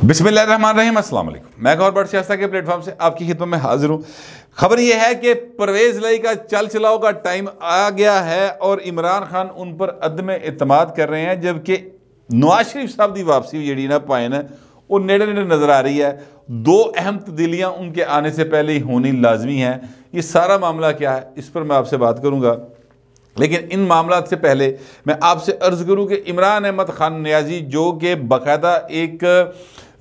बिस्मिल्लाहिर्रहमानिर्रहीम, अस्सलाम वालेकुम। मैं गौर बट सियासत के प्लेटफॉर्म से आपकी खिदमत में हाजिर हूँ। खबर यह है कि परवेज़ लाई का चल चलाओ का टाइम आ गया है और इमरान खान उन पर अदम एतमाद कर रहे हैं, जबकि नवाज शरीफ साहब की वापसी जी ना पाए ना वो नेड़े नेड़े नज़र आ रही है। दो अहम तब्दीलियाँ उनके आने से पहले ही होनी लाजमी है। ये सारा मामला क्या है, इस पर मैं आपसे बात करूँगा, लेकिन इन मामला से पहले मैं आपसे अर्ज़ करूँ कि इमरान अहमद खान नियाज़ी जो कि बाकायदा एक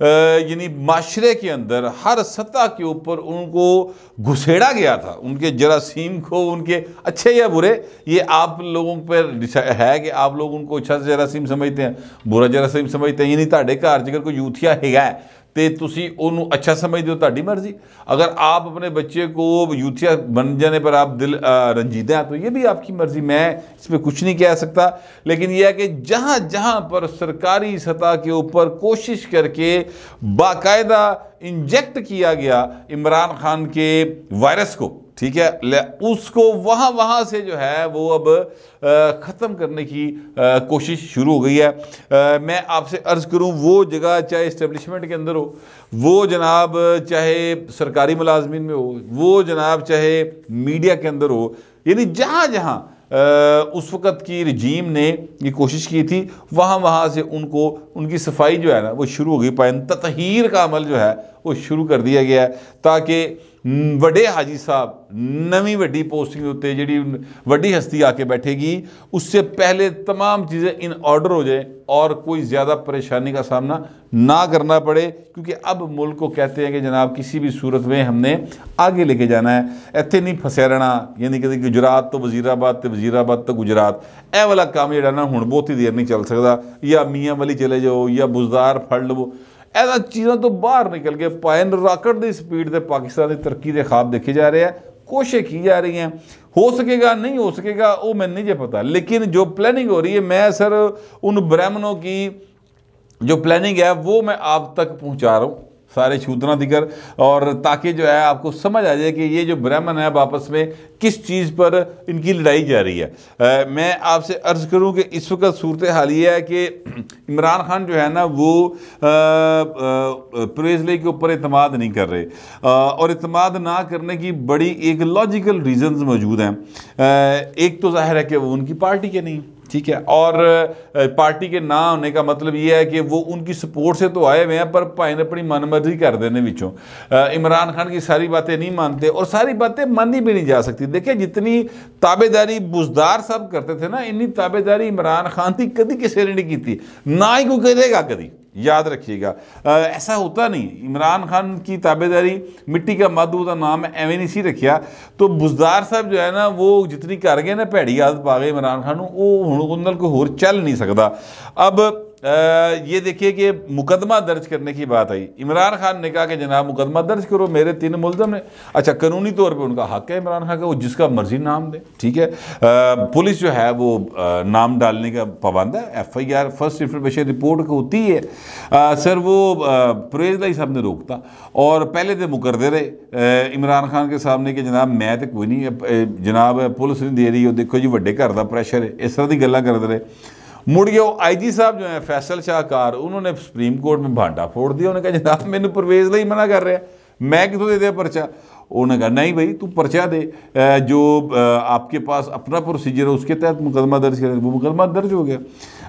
यानी माशरे के अंदर हर सतह के ऊपर उनको घुसेड़ा गया था, उनके जरासीम को, उनके अच्छे या बुरे, ये आप लोगों पर है कि आप लोग उनको अच्छा जरासीम समझते हैं, बुरा जरासीम समझते हैं। यानी ताड़े घर जगह कोई यूथिया है तो तुसी उन्होंने अच्छा समझते हो, ताड़ी मर्जी। अगर आप अपने बच्चे को यूथिया बन जाने पर आप दिल रंजीदा हैं तो ये भी आपकी मर्जी, मैं इस पर कुछ नहीं कह सकता। लेकिन यह है कि जहाँ जहाँ पर सरकारी सतह के ऊपर कोशिश करके बाकायदा इंजेक्ट किया गया इमरान खान के वायरस को, ठीक है, उसको वहाँ से जो है वो अब ख़त्म करने की कोशिश शुरू हो गई है। मैं आपसे अर्ज़ करूँ, वो जगह चाहे इस्टेब्लिशमेंट के अंदर हो, वो जनाब चाहे सरकारी मुलाजमीन में हो, वो जनाब चाहे मीडिया के अंदर हो, यानी जहाँ जहाँ उस वक़्त की रजीम ने ये कोशिश की थी वहाँ से उनको उनकी सफाई जो है ना वो शुरू हो गई। ततहीर का अमल जो है वो शुरू कर दिया गया है ताकि वड्डे हाजी साहब नवी वड्डी पोस्टिंग उत्ते जी वड्डी हस्ती आके बैठेगी उससे पहले तमाम चीज़ें इन ऑर्डर हो जाए और कोई ज़्यादा परेशानी का सामना ना करना पड़े, क्योंकि अब मुल्क को कहते हैं कि जनाब किसी भी सूरत में हमने आगे लेके जाना है, इत्थे नहीं फंसया रहना। यानी कि गुजरात तो वजीराबाद तो वजीराबाद तो गुजरात, ए वाला काम जो ना हुण बहुती देर नहीं चल सकता, या मियाँ वाली चले जाओ या बुजदार फड़ लो, ऐसा चीज़ों तो बाहर निकल के पाए रॉकेट की स्पीड से पाकिस्तान की तरक्की के ख्वाब देखे जा रहे हैं, कोशिशें की जा रही हैं। हो सकेगा नहीं हो सकेगा वो मैंने नहीं पता, लेकिन जो प्लानिंग हो रही है, मैं सर उन ब्राह्मणों की जो प्लानिंग है वो मैं आप तक पहुंचा रहा हूँ सारे सूचना दिकर, और ताकि जो है आपको समझ आ जाए कि ये जो ब्राह्मण है आपस में किस चीज़ पर इनकी लड़ाई जा रही है। मैं आपसे अर्ज़ करूं कि इस वक्त सूरत हाल ये है कि इमरान खान जो है ना वो परवेज़ लाई के ऊपर एतमाद नहीं कर रहे, और एतमाद ना करने की बड़ी एक लॉजिकल रीज़न्स मौजूद हैं। एक तो जाहिर है कि वो उनकी पार्टी के नहीं, ठीक है, और पार्टी के ना होने का मतलब ये है कि वो उनकी सपोर्ट से तो आए हुए हैं पर भाई ने अपनी मनमर्जी कर देने विचों इमरान खान की सारी बातें नहीं मानते, और सारी बातें मानी भी नहीं जा सकती। देखिए जितनी ताबेदारी बुजदार साहब करते थे ना, इन्नी ताबेदारी इमरान खान की कभी किसी ने नहीं की थी, ना ही कोई करेगा कभी, याद रखिएगा। ऐसा होता नहीं। इमरान खान की ताबेदारी मिट्टी का मधु का नाम एवं नहीं सी रखिया, तो बुजदार साहब जो है ना वो जितनी कर गए ना भैड़ी आदत पा गए इमरान खान, वो हुण उन्होंने कोई होर चल नहीं सकता। अब ये देखिए कि मुकदमा दर्ज करने की बात आई, इमरान खान ने कहा कि जनाब मुकदमा दर्ज करो, मेरे 3 मुलजम ने। अच्छा, कानूनी तौर पे उनका हक है इमरान खान का, वो जिसका मर्जी नाम दे, ठीक है। पुलिस जो है वो नाम डालने का पाबंद है, FIR फर्स्ट इंफॉर्मेशन रिपोर्ट होती है। सर वो परवेज़ लाई साहब ने रोकता और पहले तो मुकरदे रहे इमरान खान के सामने कि जनाब मैं तो कोई नहीं, जनाब पुलिस नहीं दे रही, देखो जी वड्डे घर का प्रैशर है, इस तरह की गल्लां करते रहे। मुड़ गया IG साहब जो है फैसल शाहकार, उन्होंने सुप्रीम कोर्ट में भांडा फोड़ दिया। उन्होंने कहा जनाब मैंने परवेज़ लाई मना कर रहा है, मैं कितों दे दिया पर्चा। उन्होंने कहा नहीं भाई तू पर्चा दे, जो आपके पास अपना प्रोसीजर है उसके तहत मुकदमा दर्ज करें। वो मुकदमा दर्ज हो गया।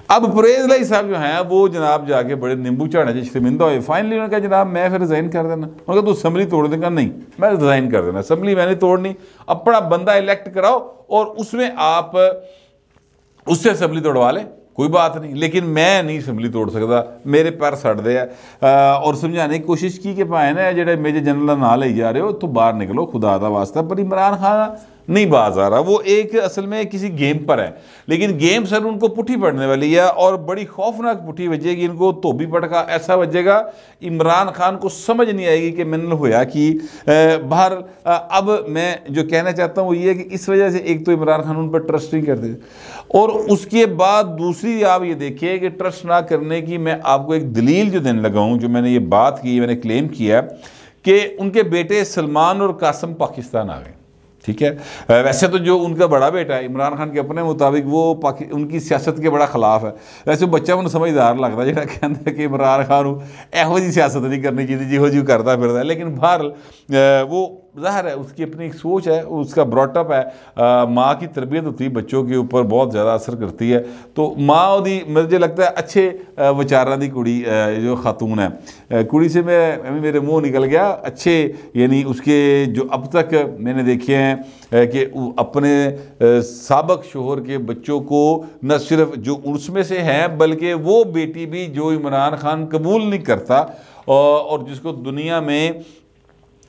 अब परवेज़ लाई साहब जो हैं वो जनाब जाके बड़े नींबू झाड़े से शर्मिंदा हुए। फाइनली उन्होंने कहा जनाब मैं फिर रिज़ाइन कर देना। उन्होंने कहा तू असम्बली तोड़ देगा? नहीं, मैं रिज़ाइन कर देना, असम्बली मैंने तोड़नी, अपना बंदा इलेक्ट कराओ और उसमें आप उससे असम्बली तोड़वा लें, कोई बात नहीं, लेकिन मैं नहीं असम्बली तोड़ सकता, मेरे पैर सड़ते हैं। और समझाने की कोशिश की कि भाई ना जो मेजर जनरल का नाम ले जा रहे हो तो बाहर निकलो खुदा का वास्ता, पर इमरान खान नहीं बाज आ रहा। वो एक असल में किसी गेम पर है, लेकिन गेम सर उनको पुट्ठी पड़ने वाली है और बड़ी खौफनाक पुट्ठी बजेगी, इनको धोबी पटका ऐसा बजेगा इमरान खान को समझ नहीं आएगी कि मैंने होया कि बाहर। अब मैं जो कहना चाहता हूँ वो ये है कि इस वजह से एक तो इमरान खान उन पर ट्रस्ट नहीं करते, और उसके बाद दूसरी आप ये देखिए कि ट्रस्ट ना करने की मैं आपको एक दलील जो देने लगा हूँ, जो मैंने ये बात की, मैंने क्लेम किया कि उनके बेटे सलमान और कासिम पाकिस्तान आ गए, ठीक है। वैसे तो जो उनका बड़ा बेटा है इमरान खान के अपने मुताबिक वो उनकी सियासत के बड़ा खिलाफ है। वैसे बच्चा मैं समझदार लगता है जो कहता है कि इमरान खान एहो जी सियासत नहीं करनी चाहिए जिहो जी करता फिरता है, लेकिन बहरहाल वो ज़ाहिर है उसकी अपनी एक सोच है, उसका ब्रॉटअप है, माँ की तरबियत होती है बच्चों के ऊपर बहुत ज़्यादा असर करती है। तो माँ दी मुझे लगता है अच्छे विचारां दी कुड़ी जो खातून है, कुड़ी से मैं मेरे मुँह निकल गया अच्छे, यानी उसके जो अब तक मैंने देखे हैं कि अपने साबक शोहर के बच्चों को न सिर्फ जो उसमें से हैं बल्कि वो बेटी भी जो इमरान खान कबूल नहीं करता और जिसको दुनिया में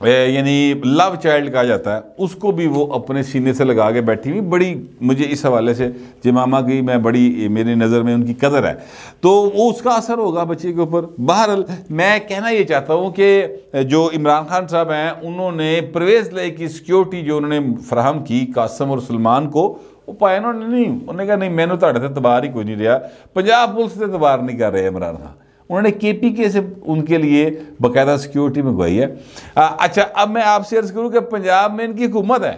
यानी लव चाइल्ड कहा जाता है, उसको भी वो अपने सीने से लगा के बैठी हुई। बड़ी मुझे इस हवाले से जमामा की मैं बड़ी मेरी नज़र में उनकी कदर है, तो वो उसका असर होगा बच्चे के ऊपर। बहरहाल मैं कहना ये चाहता हूँ कि जो इमरान खान साहब हैं उन्होंने परवेज़ लाई की सिक्योरिटी जो उन्होंने फराहम की कासम और सलमान को, वो पाया उन्होंने नहीं। उन्होंने कहा नहीं मैंने तो तबार ही कोई नहीं रहा, पंजाब पुलिस से तबार नहीं कर रहे इमरान खान। उन्होंने KPK से उनके लिए बाकायदा सिक्योरिटी मंगवाई है। अच्छा अब मैं आपसे अर्ज़ करूँ कि पंजाब में इनकी हुकूमत है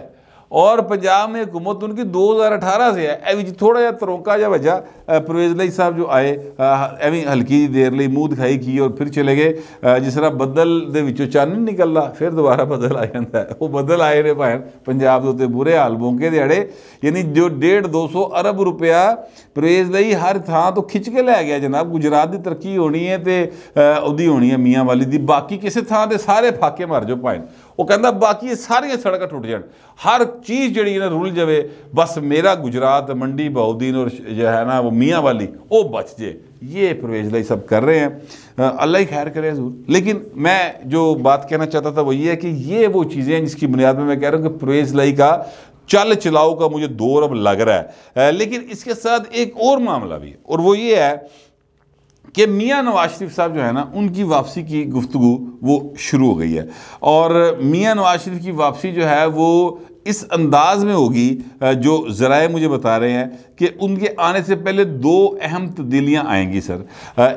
और पंजाब में हुकूमत उनकी 2018 से है। एवं थोड़ा जहा तरौका जहा वजह परवेज़ लाई साहब जो आए एवं हल्की देर लिए मुँह दिखाई की और फिर चले गए। जिस तरह बदल दे विचों चन्न नहीं निकलता फिर दोबारा बदल आ जाता है, वो बदल आए ने भाई पंजाब के उत्ते बुरे हाल बोंके दिहाड़े, यानी जो 150-200 अरब रुपया परवेज़ लाई हर थां तो खिंच के लै गया जनाब। गुजरात की तरक्की होनी है तो उहदी होनी है मियाँ वाली दी, बाकी किसी थां ते सारे फाके मर जाओ भाई। वो कहता बाकी सारिया सड़क टुट जान, हर चीज़ जी ना रुल जाए, बस मेरा गुजरात मंडी बहाउद्दीन और जो है ना वो मियाँ वाली वो बच जाए। ये परवेज़ लाई सब कर रहे हैं, अल्लाह ही खैर करे हजूर। लेकिन मैं जो बात कहना चाहता था वो ये है कि ये वो चीज़ें हैं जिसकी बुनियाद में मैं कह रहा हूँ कि परवेज़ लाई का चल चलाओ का मुझे दौर अब लग रहा है। लेकिन इसके साथ एक और मामला भी है और वो ये है कि मियाँ नवाज शरीफ साहब जो है ना उनकी वापसी की गुफ्तगू वो शुरू हो गई है। और मियाँ नवाज शरीफ की वापसी जो है वो इस अंदाज में होगी जो ज़राए मुझे बता रहे हैं कि उनके आने से पहले 2 अहम तब्दीलियाँ आएंगी सर।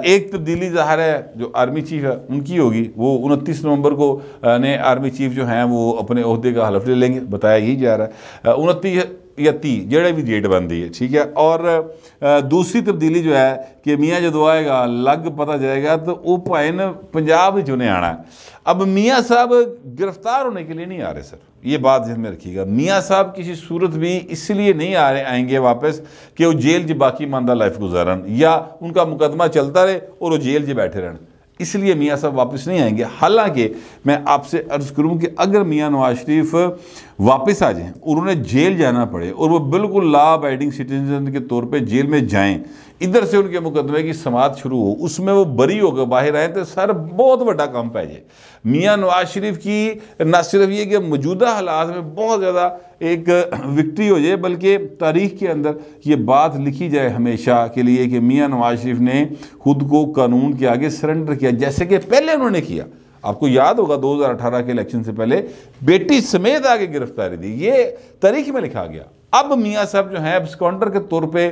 एक तब्दीली ज़ाहिर है जो आर्मी चीफ है उनकी होगी, वो 29 नवंबर को ने आर्मी चीफ जो हैं वो अपने ओहदे का हलफ ले लेंगे, बताया यही जा रहा है 29 या 30 जेड़े भी डेट बनती है, ठीक है। और दूसरी तब्दीली जो है कि मियाँ जो आएगा लग पता जाएगा तो वो भाइन पंजाब ही चुने आना है। अब मियाँ साहब गिरफ्तार होने के लिए नहीं आ रहे सर, ये बात ध्यान में रखिएगा। मियाँ साहब किसी सूरत भी इसलिए नहीं आएंगे वापस कि वो जेल ज बाकी मानदा लाइफ गुजारन या उनका मुकदमा चलता रहे और वो जेल ज बैठे रहन, इसलिए मियाँ साहब वापस नहीं आएंगे। हालांकि मैं आपसे अर्ज़ करूं कि अगर मियाँ नवाज शरीफ वापस आ जाएं और उन्हें जेल जाना पड़े और वो बिल्कुल लॉ अबाइडिंग सिटीजन के तौर पे जेल में जाएं, इधर से उनके मुकदमे की समाअत शुरू हो, उसमें वो बरी होकर बाहर आए तो सर बहुत बड़ा काम पै जाए। मियाँ नवाज शरीफ की न सिर्फ ये कि मौजूदा हालात में बहुत ज़्यादा एक विक्ट्री हो जाए बल्कि तारीख़ के अंदर ये बात लिखी जाए हमेशा के लिए कि मियाँ नवाज शरीफ ने खुद को कानून के आगे सरेंडर किया, जैसे कि पहले उन्होंने किया। आपको याद होगा 2018 के इलेक्शन से पहले बेटी समेत आगे गिरफ्तारी दी, ये तारीख में लिखा गया। अब मियाँ साहब जो हैं स्कॉन्डर के तौर पे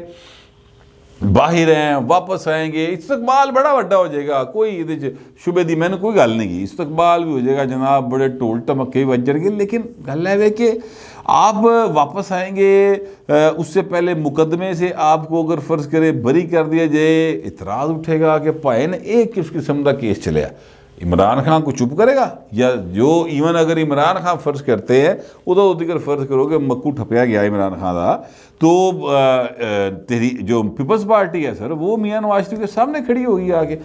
बाहर हैं, वापस आएंगे, इस्तकबाल बड़ा वड्डा हो जाएगा, कोई ये शुबे दी मैंने कोई गल नहीं की, इस्तकबाल भी हो जाएगा जनाब, बड़े ढोल टमके भी बज जाएंगे। लेकिन गल है वे कि आप वापस आएंगे, उससे पहले मुकदमे से आपको अगर फ़र्ज़ करे बरी कर दिया जाए, इतराज़ उठेगा कि भाई ने एक किस किस्म का केस चलिया, इमरान खान को चुप करेगा या जो इवन अगर इमरान खान फर्ज करते हैं उदो दिगर फर्ज करो कि मक्कू ठपया गया इमरान खान का, तो तेरी जो पीपल्स पार्टी है सर वो मियाँ नवाज शरीफ के सामने खड़ी होगी आके।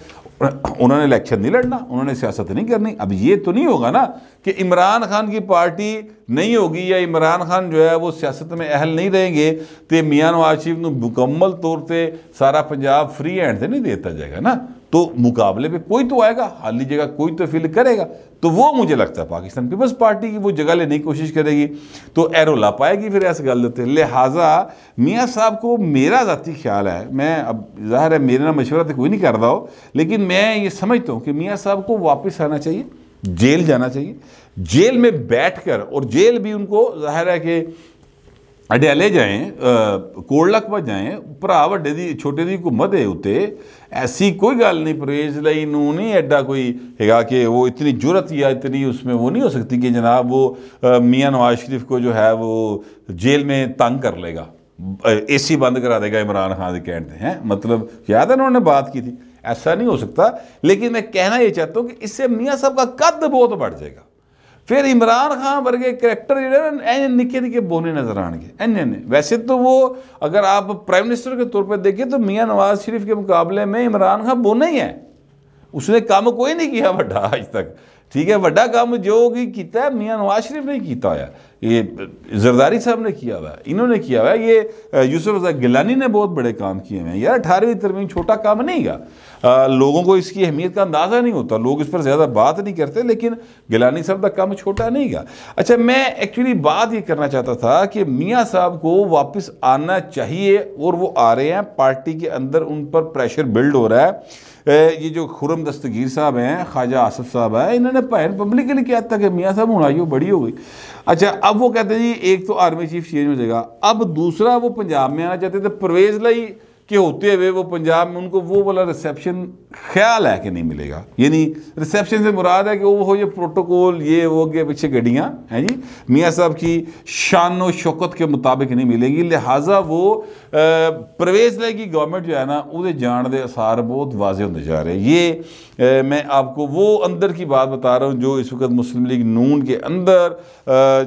उन्होंने इलेक्शन नहीं लड़ना, उन्होंने सियासत नहीं करनी। अब ये तो नहीं होगा ना कि इमरान खान की पार्टी नहीं होगी या इमरान खान जो है वो सियासत में अहल नहीं रहेंगे तो मियाँ नवाज शरीफ को मुकम्मल तौर पर सारा पंजाब फ्री हैंड से नहीं देता जाएगा ना, तो मुकाबले पे कोई तो आएगा, हाली जगह कोई तो फील करेगा। तो वो मुझे लगता है पाकिस्तान पीपल्स पार्टी की वो जगह लेने की कोशिश करेगी तो एरो ला पाएगी फिर ऐसे गल देते। लिहाजा मियाँ साहब को मेरा ज़ाती ख्याल है, मैं अब ज़ाहिर है मेरे ना मशवरा तो कोई नहीं कर रहा हो, लेकिन मैं ये समझता हूँ कि मियाँ साहब को वापस आना चाहिए, जेल जाना चाहिए, जेल में बैठ कर, और जेल भी उनको ज़ाहिर है कि अडयाले जाएं, कोड़लक पर जाएं, भरा वड्डे दी छोटे दी हुकूमत है उत्ते, ऐसी कोई गल नहीं परवेज़ लई नूं नहीं एडा कोई हैगा कि वो इतनी जुरत या इतनी उसमें वो नहीं हो सकती कि जनाब वो मियाँ नवाज शरीफ को जो है वो जेल में तंग कर लेगा, AC बंद करा देगा इमरान खान के कहते हैं, मतलब याद है उन्होंने बात की थी, ऐसा नहीं हो सकता। लेकिन मैं कहना ये चाहता हूँ कि इससे मियाँ साहब का कद बहुत बढ़ जाएगा, फिर इमरान खान वर्गे करैक्टर जो निके निके बोने नजर आएंगे इन्हें। वैसे तो वो अगर आप प्राइम मिनिस्टर के तौर पर देखें तो मियाँ नवाज शरीफ के मुकाबले में इमरान खान बोना ही है, उसने काम कोई नहीं किया वड्डा आज तक, ठीक है। वड्डा काम जो भी किया है मियाँ नवाज शरीफ ने किया है, ये जरदारी साहब ने किया हुआ है, इन्होंने किया हुआ है, ये यूसुफ रज़ा गिलानी ने बहुत बड़े काम किए हैं यार। 18वीं तरमीम छोटा काम नहीं गा, लोगों को इसकी अहमियत का अंदाज़ा नहीं होता, लोग इस पर ज़्यादा बात नहीं करते, लेकिन गिलानी साहब का काम छोटा नहीं गा। अच्छा, मैं एक्चुअली बात ये करना चाहता था कि मियाँ साहब को वापस आना चाहिए और वो आ रहे हैं, पार्टी के अंदर उन पर प्रेशर बिल्ड हो रहा है। ये जो खुरम दस्तगीर साहब हैं, ख्वाजा आसिफ साहब है, इन्होंने पहले पब्लिकली क्या था कि मियाँ साहब हूँ आइयो बड़ी हो गई। अच्छा, अब वो कहते हैं जी एक तो आर्मी चीफ चेंज हो जाएगा, अब दूसरा वो पंजाब में आना चाहते थे, परवेज़ लाई के होते हुए वो पंजाब में उनको वो वाला रिसेप्शन ख्याल है कि नहीं मिलेगा, यानी रिसेप्शन से मुराद है कि वो हो ये प्रोटोकॉल ये वो के पीछे गड्डियाँ हैं जी, मियाँ साहब की शान और शौकत के मुताबिक नहीं मिलेगी। लिहाजा वो परवेज़ लाई की गवर्नमेंट जो है ना वो जान दे आसार बहुत वाजे होते जा रहे हैं। ये मैं आपको वो अंदर की बात बता रहा हूँ जो इस वक्त मुस्लिम लीग नून के अंदर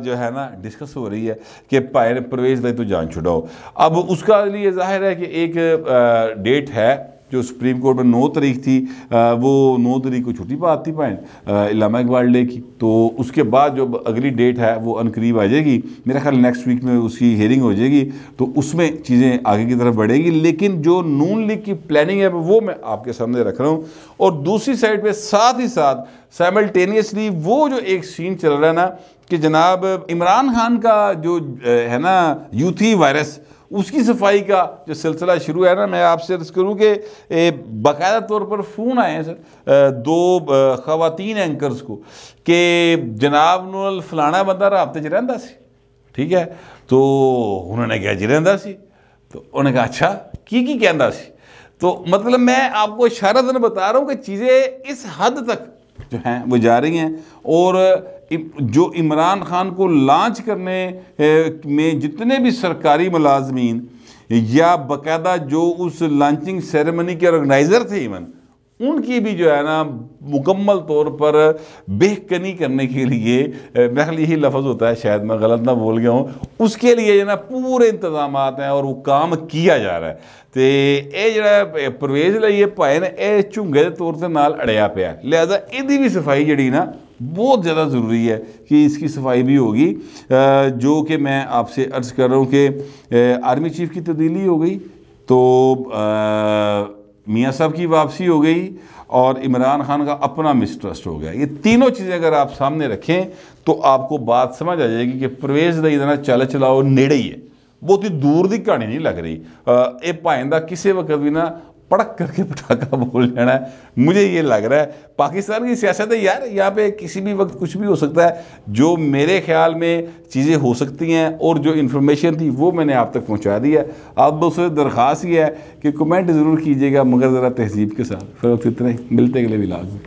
जो है ना डिस्कस हो रही है कि भाई परवेज़ लाई तो जान छुड़ाओ। अब उसका लिए जाहिर है कि एक डेट है जो सुप्रीम कोर्ट में 9 तारीख थी, वो 9 तारीख को छुट्टी बात थी भाई इल्लामा इकबाल डे की, तो उसके बाद जो अगली डेट है वो अनकरीब आ जाएगी, मेरा ख्याल नेक्स्ट वीक में उसकी हेयरिंग हो जाएगी, तो उसमें चीज़ें आगे की तरफ बढ़ेगी। लेकिन जो नून लीग की प्लानिंग है वो मैं आपके सामने रख रहा हूँ, और दूसरी साइड पर साथ ही साथ साइमल्टेनियसली वो जो एक सीन चल रहा है ना कि जनाब इमरान खान का जो है ना यूथी वायरस उसकी सफाई का जो सिलसिला शुरू है ना, मैं आपसे अर्ज़ करूँ कि बाकायदा तौर पर फ़ोन आए हैं सर 2 ख़वातीन एंकर्स को कि जनाब नूल फलाना बंदा राबते च रहिंदा सी, ठीक है, तो उन्होंने कहा जी रहिंदा सी, तो उन्होंने कहा अच्छा की कहंदा सी, तो मतलब मैं आपको इशारतन बता रहा हूँ कि चीज़ें इस हद तक जो हैं वो जा रही हैं। और जो इमरान खान को लॉन्च करने में जितने भी सरकारी मुलाजमीन या बाकायदा जो उस लॉन्चिंग सेरेमनी के ऑर्गेनाइज़र थे इवन उनकी भी जो है ना मुकम्मल तौर पर बेहकनी करने के लिए, मेरे ख्याल यही लफ्ज़ होता है, शायद मैं गलत ना बोल गया हूँ, उसके लिए जो ना पूरे इंतजाम हैं और वो काम किया जा रहा है। तो ये जो परवेज़ लाई भाई ने यह झुंगे के तौर पर नाल अड़िया पिया, लिहाजा इसकी भी सफाई जी ना बहुत ज़्यादा ज़रूरी है कि इसकी सफाई भी होगी, जो कि मैं आपसे अर्ज़ कर रहा हूँ कि आर्मी चीफ की तब्दीली हो गई तो मियाँ साहब की वापसी हो गई और इमरान खान का अपना मिसट्रस्ट हो गया। ये तीनों चीज़ें अगर आप सामने रखें तो आपको बात समझ आ जाएगी कि परवेज़ लाई दा चल चलाओ नेड़े ही है, बहुत ही दूर की कहानी नहीं लग रही। ये भाएं दा किसी वक्त भी ना पड़क करके पटाखा बोल जाना है, मुझे ये लग रहा है। पाकिस्तान की सियासत है यार, यहाँ पे किसी भी वक्त कुछ भी हो सकता है। जो मेरे ख्याल में चीज़ें हो सकती हैं और जो इन्फॉर्मेशन थी वो मैंने आप तक पहुँचा दी है। अब उससे दरख्वास्त ही है कि कमेंट ज़रूर कीजिएगा, मगर ज़रा तहजीब के साथ। फिर इतना ही, मिलते अगले व्लॉग में।